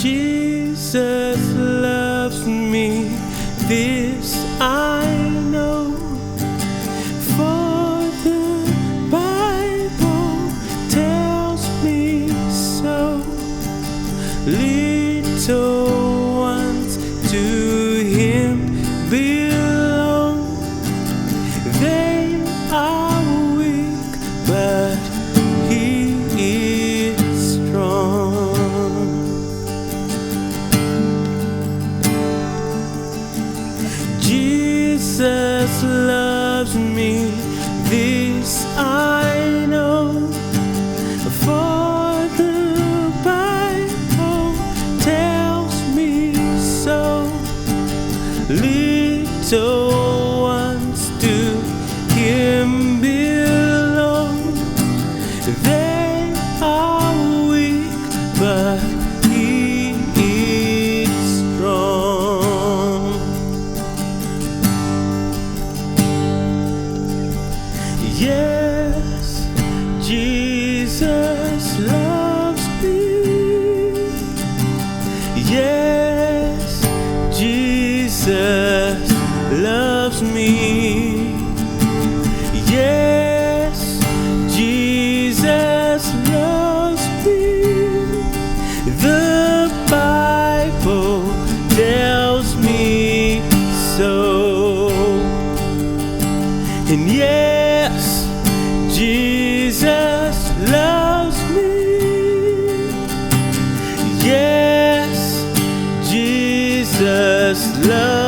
Jesus loves me, this I know, for the Bible tells me so. Little ones to Him belong. They are weak, but He is strong. Jesus loves me, this I know, for the Bible tells me so. Little ones to Him belong. They are weak, but He is strong. Yes, Jesus loves me. Yes, Jesus loves me. Yes, Jesus loves me. The Bible tells me so. And yes, Jesus loves me. Yes, Jesus loves me.